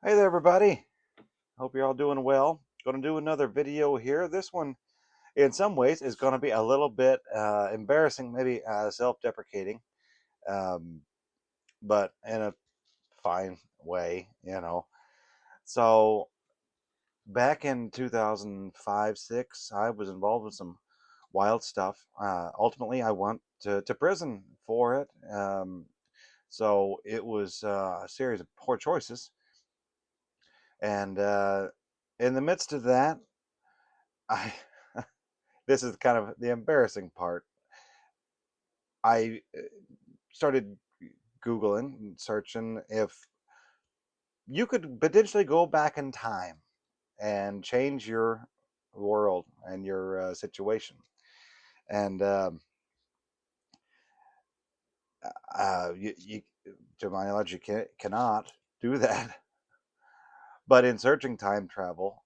Hey there, everybody. Hope you're all doing well. Going to do another video here. This one, in some ways, is going to be a little bit embarrassing, maybe self-deprecating, um, but in a fine way. So back in 2005, 6, I was involved with some wild stuff. Ultimately, I went to prison for it. So it was a series of poor choices, and in the midst of that, I this is kind of the embarrassing part. I started Googling and searching if you could potentially go back in time and change your world and your situation. And you, to my knowledge, you cannot do that. But in searching time travel,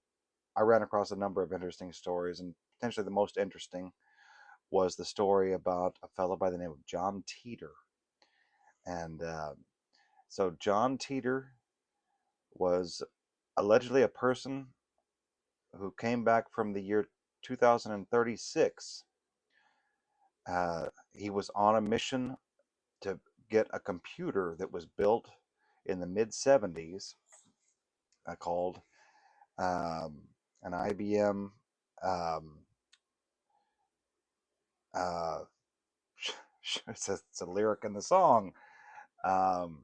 I ran across a number of interesting stories, and potentially the most interesting was the story about a fellow by the name of John Titor. And so John Titor was allegedly a person who came back from the year 2036. He was on a mission to get a computer that was built in the mid 70s called um, an IBM. Um, uh, it's a lyric in the song. Um,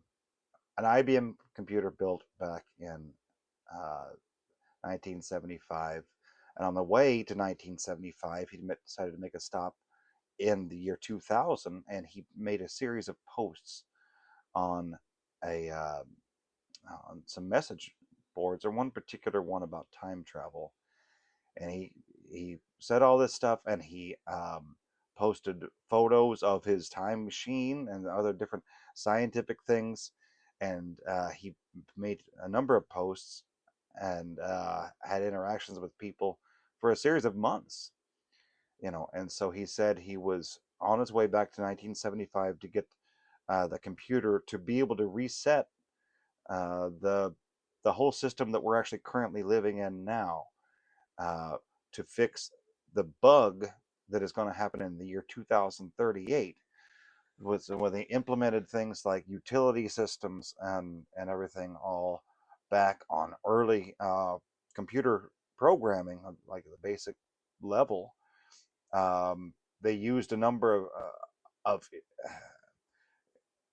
an IBM computer built back in uh, 1975. And on the way to 1975, he decided to make a stop in the year 2000, and he made a series of posts on a on some message boards, or one particular one about time travel. And he said all this stuff, and he posted photos of his time machine and other different scientific things, and he made a number of posts and had interactions with people for a series of months. And so he said he was on his way back to 1975 to get the computer to be able to reset the whole system that we're actually currently living in now, uh, to fix the bug that is going to happen in the year 2038, when they implemented things like utility systems and everything all back on early computer programming, like the basic level. They used a number of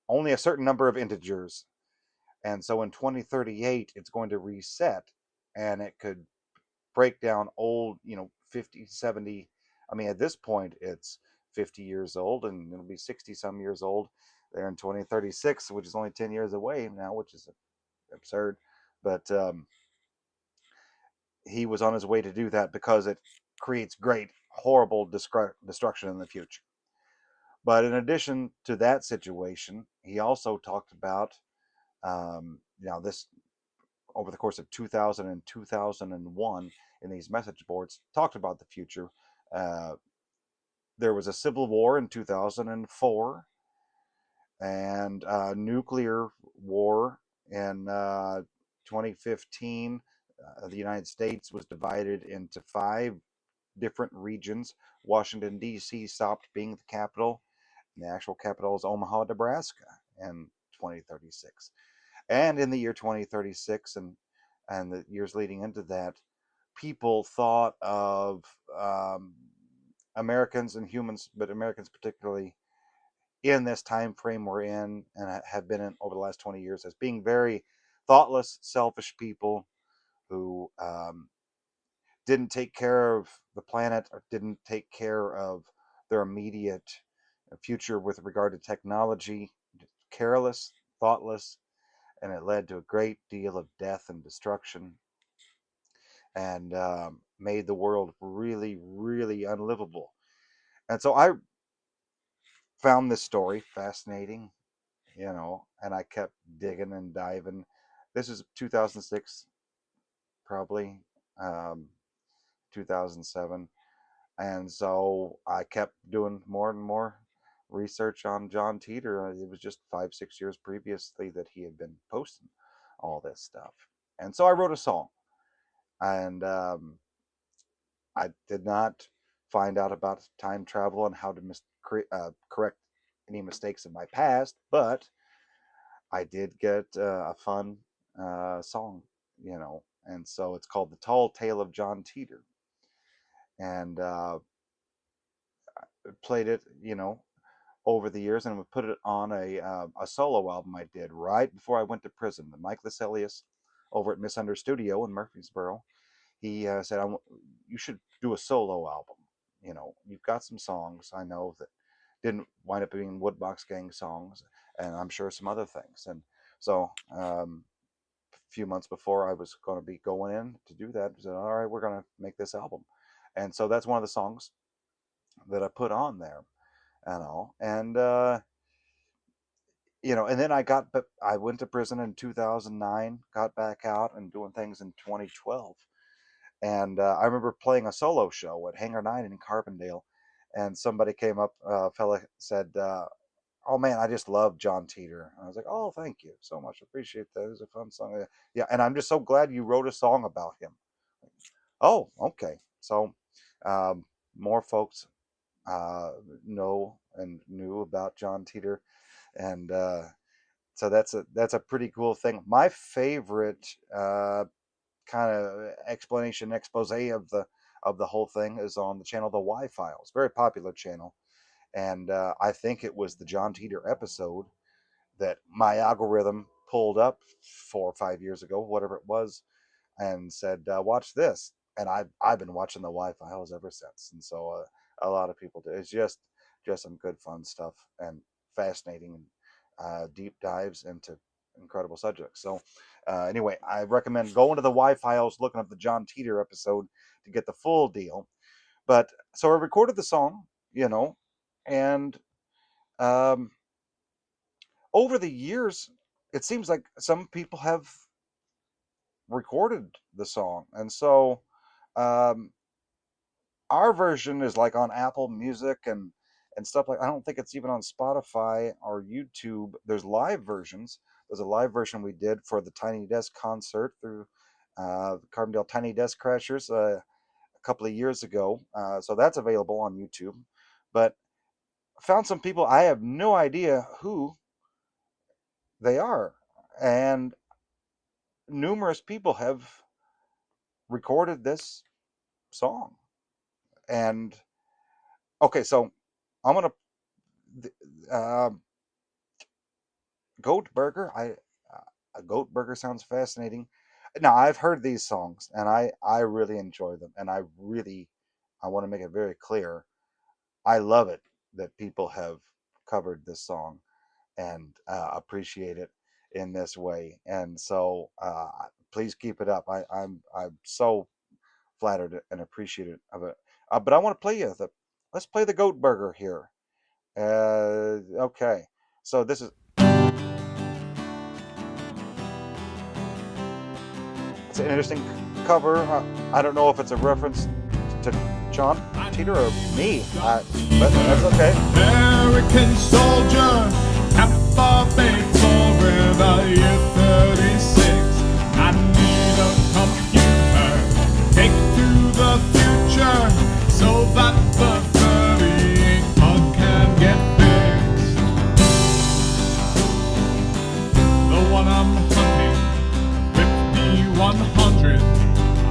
only a certain number of integers, and so in 2038 it's going to reset, and it could break down old, 50, 70. I mean, at this point it's 50 years old, and it'll be 60 some years old there in 2036, which is only 10 years away now, which is absurd. But he was on his way to do that because it creates great, horrible destruction in the future. But in addition to that situation, he also talked about, this over the course of 2000 and 2001, in these message boards, talked about the future. Uh, there was a civil war in 2004, and a nuclear war in 2015. The United States was divided into 5 different regions. Washington, D.C. stopped being the capital. And the actual capital is Omaha, Nebraska in 2036. And in the year 2036 and the years leading into that, people thought of Americans and humans, but Americans particularly, in this time frame we're in and have been in over the last 20 years, as being very thoughtless, selfish people who didn't take care of the planet, or didn't take care of their immediate future with regard to technology. Careless, thoughtless, and it led to a great deal of death and destruction, and made the world really, really unlivable. And so I found this story fascinating, and I kept digging and diving. This is 2006, probably, um, 2007. And so I kept doing more and more research on John Titor. It was just 5, 6 years previously that he had been posting all this stuff. And so I wrote a song, and I did not find out about time travel and how to correct any mistakes in my past, but I did get a fun song, and so it's called "The Tall Tale of John Titor," and played it, over the years, and we put it on a solo album I did right before I went to prison. The Mike Lascelles over at Misunder Studio in Murfreesboro, he said, "You should do a solo album. You've got some songs I know that didn't wind up being Woodbox Gang songs, and I'm sure some other things." And so, a few months before I was going to be going in to do that, I said, "All right, we're going to make this album," and so that's one of the songs that I put on there, and all, and then I went to prison in 2009, got back out and doing things in 2012. And I remember playing a solo show at Hangar 9 in Carbondale, and somebody came up, a fella said, "Oh man, I just love John Titor." And I was like, "Oh, thank you so much. Appreciate that. It was a fun song." Yeah, and I'm just so glad you wrote a song about him. Oh, okay. So more folks know and knew about John Titor, and so that's a pretty cool thing. My favorite kind of expose of the whole thing is on the channel The Y Files, very popular channel, and I think it was the John Titor episode that my algorithm pulled up 4 or 5 years ago, whatever it was, and said, "Watch this," and I've been watching the Y Files ever since, and so a lot of people do. It's just some good fun stuff and fascinating deep dives into incredible subjects. So anyway, I recommend going to the Y Files, looking up the John Titor episode to get the full deal. But so I recorded the song, and um, over the years, it seems like some people have recorded the song, and so um, our version is like on Apple Music and stuff like. I don't think it's even on Spotify or YouTube. There's live versions. There's a live version we did for the Tiny Desk concert through Carbondale Tiny Desk Crashers a couple of years ago. So that's available on YouTube. But I found some people, I have no idea who they are, and numerous people have recorded this song. And okay, so I'm gonna uh, Goat Burger. A Goat Burger sounds fascinating. Now I've heard these songs and I really enjoy them, and I want to make it very clear. I love it that people have covered this song and appreciate it in this way, and so please keep it up. I'm so flattered and appreciative of it. But I want to play you let's play the Goat Burger here. Okay, so this is. It's an interesting cover. I don't know if it's a reference to John Titor or me, but that's okay. American soldier, Tampa Bay, Florida, year 36. I need a computer, take to the future, so that the 38 bug can get fixed. The one I'm hunting, 5100,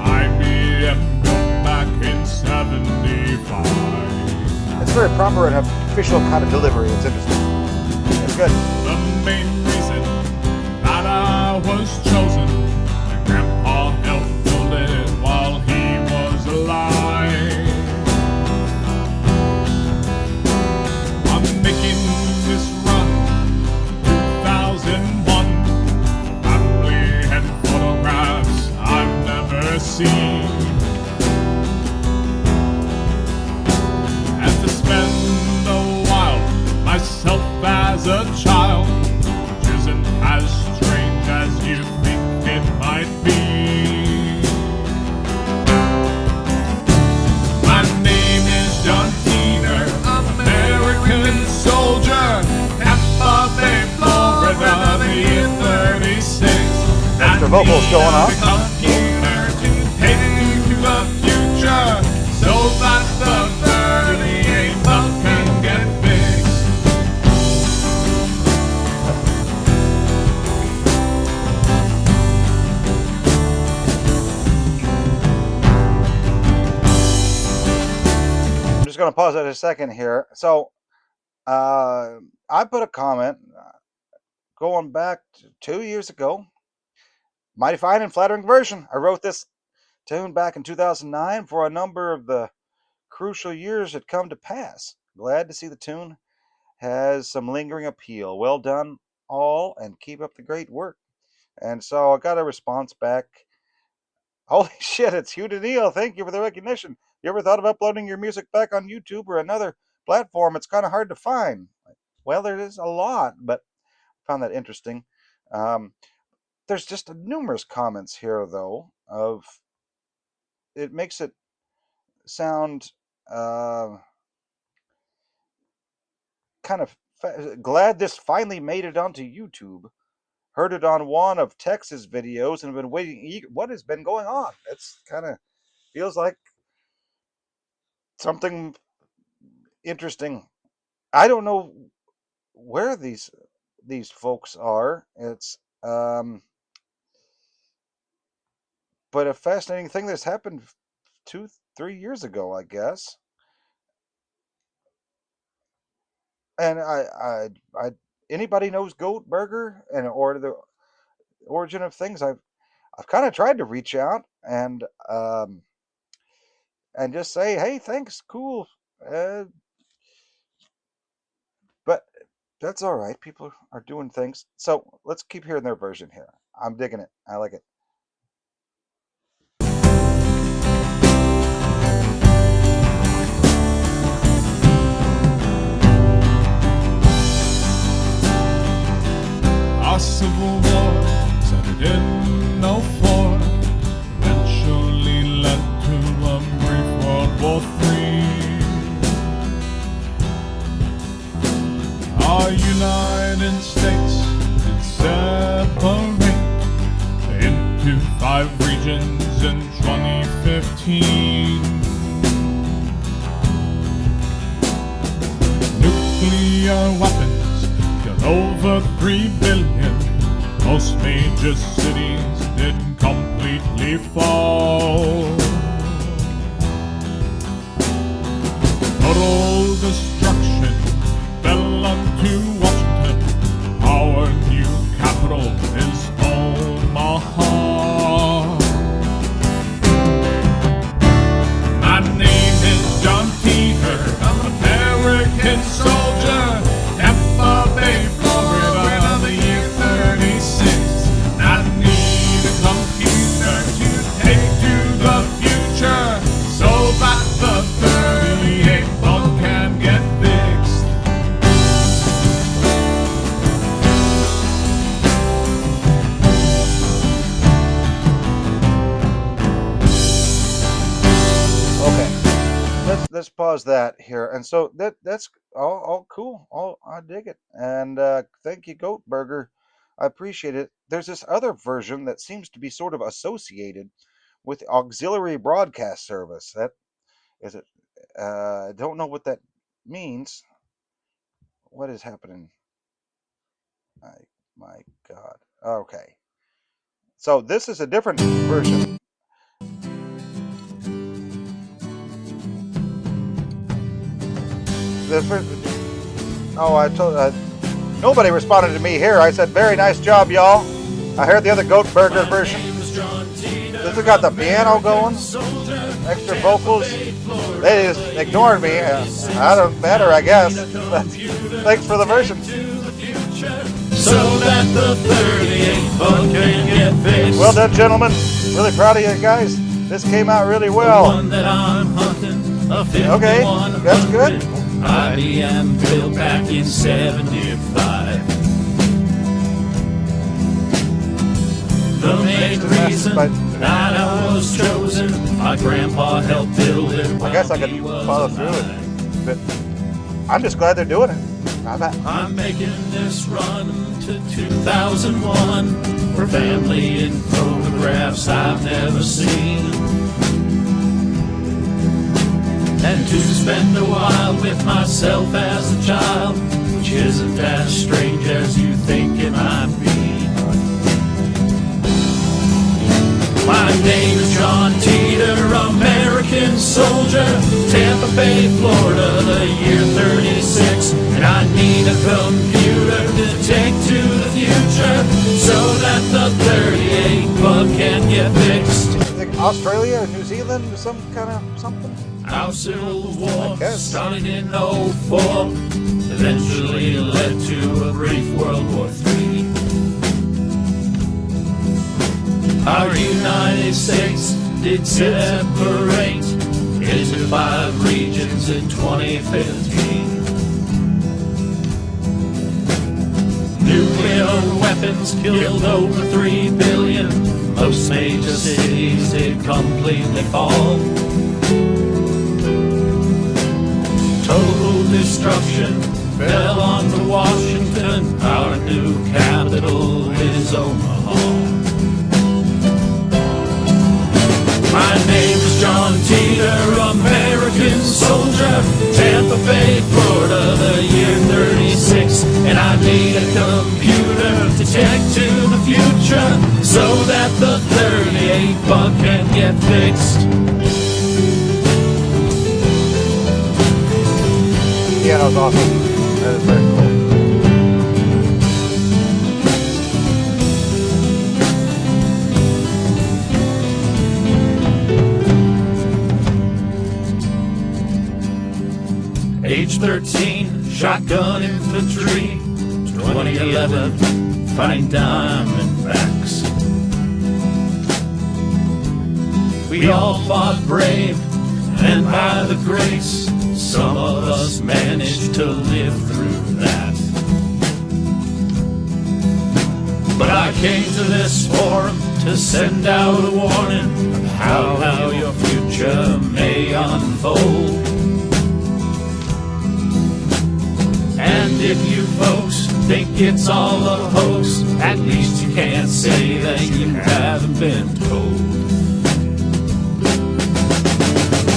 IBM built back in 75. It's very proper and official kind of delivery. It's interesting. It's good. The main reason that I was chosen, my grandpa helped build it while he was alive. I'm making this run 2001. Family and photographs I've never seen. And to spend a while myself as a child, which isn't as strange as you think it vocals going on. Computer to take you to the future, so that the 38 bug can get fixed. I'm just going to pause it a second here. So I put a comment going back to 2 years ago. Mighty fine and flattering version. I wrote this tune back in 2009 for a number of the crucial years had come to pass. Glad to see the tune has some lingering appeal. Well done, all, and keep up the great work. And so I got a response back. Holy shit, it's Hugh Neal. Thank you for the recognition. You ever thought of uploading your music back on YouTube or another platform? It's kind of hard to find. Well, there is a lot, but I found that interesting. There's just numerous comments here, though, of it makes it sound kind of glad this finally made it onto YouTube. Heard it on one of Tex's videos and have been waiting. What has been going on? It's kind of feels like something interesting. I don't know where these folks are. It's but a fascinating thing that's happened 2-3 years ago, I guess. And I anybody knows Goat Burger or the origin of things? I've kind of tried to reach out and just say, hey, thanks, cool, but that's all right. People are doing things, so let's keep hearing their version here. I'm digging it. I like it. Our Civil War started in '04, eventually led to a brief World War III. Our United States did separate into 5 regions in 2015. Nuclear weapons killed over 3 billion. Most major cities did completely fall. Total destruction fell onto Washington. Our new capital is Omaha. My name is John Titor. I'm an American soldier. Tampa Bay, Florida, the year 36. I need a computer to take to the future, so that the 38 bug can get fixed. Okay, let's pause that here. And so that's all cool. I dig it. And thank you, Goat Burger. I appreciate it. There's this other version that seems to be sort of associated with auxiliary broadcast service. That is it. I don't know what that means. What is happening? My God. Okay. So this is a different version. I told nobody responded to me here. I said, very nice job, y'all. I heard the other Goat Burger version. This has got the piano going, extra vocals. They just ignored me. I don't matter, I guess. Thanks for the version. So that the 38 bug can get fixed. Well done, gentlemen. Really proud of you guys. This came out really well. The one that I'm hunting, a Okay, that's good. IBM built back in 75. The main reason that I was chosen, my grandpa helped build it. I guess I could follow through it, but I'm just glad they're doing it. I bet. I'm making this run to 2001 for family and photographs I've never seen, and to spend a while with myself as a child, which isn't as strange as you think it might be. My name is John Titor, American soldier, Tampa Bay, Florida, the year 36. And I need a computer to take to the future so that the 38 bug can get fixed. Like Australia or New Zealand or some kind of something? Our Civil War started in '04, eventually led to a brief World War III. Our United States did separate into 5 regions in 2015. Nuclear weapons killed over 3 billion. Most major cities did completely fall. Total destruction fell on Washington. Our new capital is Omaha. My name is John Titor, American soldier, Tampa Bay, Florida, the year 36. And I need a computer to take to the future so that the 38 bug can get fixed. Yeah, that was awesome. That is very cool. Age 13, shotgun infantry. 2011, fighting Diamondbacks. We all fought brave, and by the grace, some of us managed to live through that. But I came to this forum to send out a warning of how your future may unfold. And if you folks think it's all a hoax, at least you can't say that you haven't been told.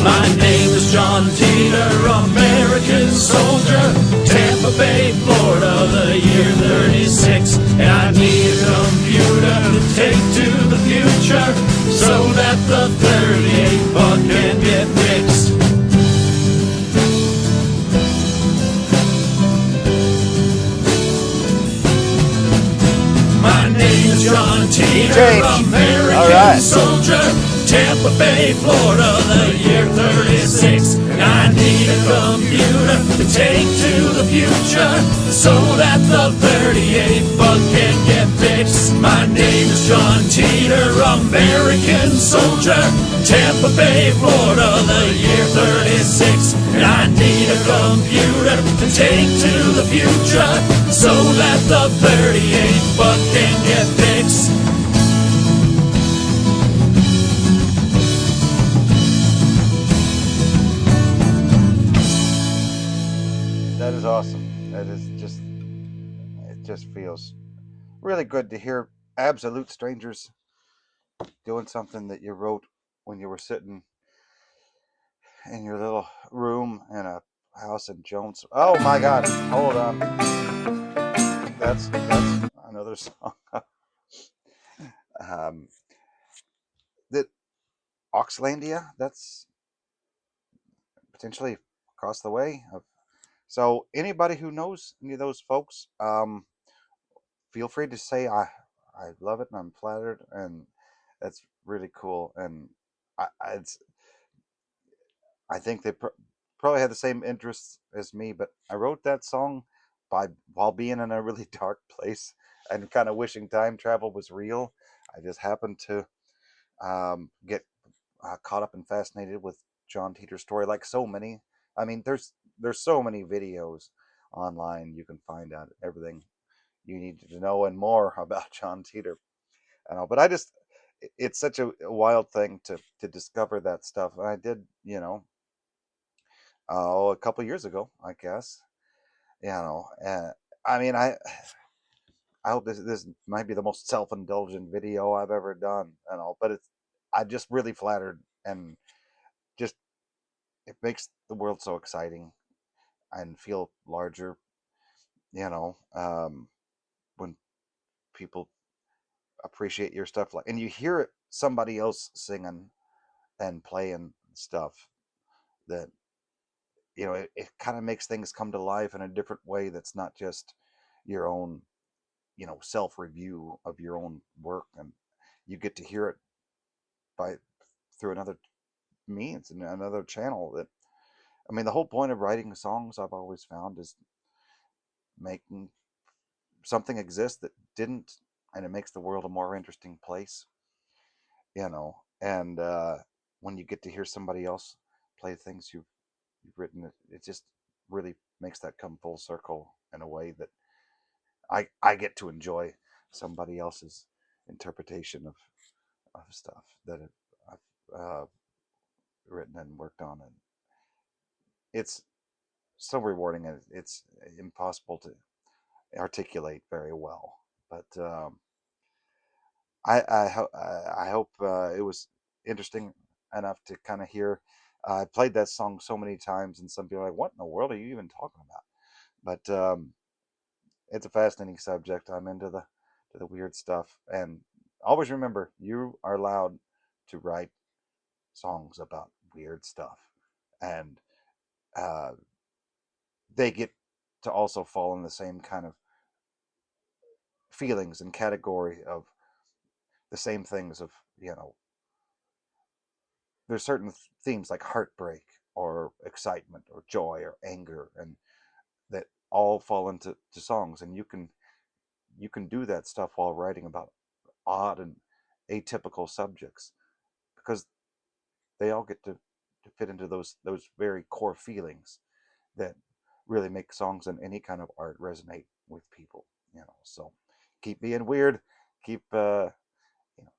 My name is John Titor, American soldier, Tampa Bay, Florida, the year 36. And I need a computer to take to the future so that the 38 bug can get fixed. My name is John Titor, American soldier, Tampa Bay, Florida, the year 36. And I need a computer to take to the future so that the 38 bug can get fixed. My name is John Titor, American soldier, Tampa Bay, Florida, the year 36. And I need a computer to take to the future so that the 38 bug can get fixed. That is awesome. That is just, it just feels really good to hear absolute strangers doing something that you wrote when you were sitting in your little room in a house in Jones. Oh my God! Hold on. That's another song. That Oxlandia. That's potentially across the way. So anybody who knows any of those folks, feel free to say I love it and I'm flattered, and that's really cool. And it's, I think they probably had the same interests as me, but I wrote that song while being in a really dark place and kind of wishing time travel was real. I just happened to get caught up and fascinated with John Titor's story, like so many. I mean, there's so many videos online you can find out everything you need to know and more about John Titor. I know, but it's such a wild thing to discover that stuff. And I did, a couple years ago, I guess. I mean, I hope this might be the most self-indulgent video I've ever done, but I'm just really flattered, and just it makes the world so exciting and feel larger, you know, when people appreciate your stuff, like, and you hear it, somebody else singing and playing stuff that, it kind of makes things come to life in a different way that's not just your own, self review of your own work, and you get to hear it by through another means and another channel. That I mean, the whole point of writing songs, I've always found, is making something exist that didn't, and it makes the world a more interesting place, and when you get to hear somebody else play things you've written, it just really makes that come full circle in a way that I get to enjoy somebody else's interpretation of stuff that I've written and worked on, and it's so rewarding, and it's impossible to articulate very well. But I hope it was interesting enough to kind of hear. I played that song so many times, and some people are like, "What in the world are you even talking about?" But it's a fascinating subject. I'm into the weird stuff, and always remember, you are allowed to write songs about weird stuff, and uh, they get to also fall in the same kind of feelings and category of the same things of, there's certain themes like heartbreak or excitement or joy or anger, and that all fall into songs, and you can do that stuff while writing about odd and atypical subjects, because they all get to fit into those very core feelings that really make songs and any kind of art resonate with people. So keep being weird, keep you know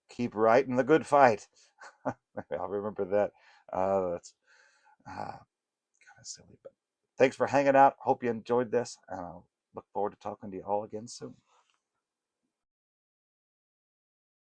keep writing the good fight. I'll remember that. That's kind of silly, but thanks for hanging out. Hope you enjoyed this, and I'll look forward to talking to you all again soon.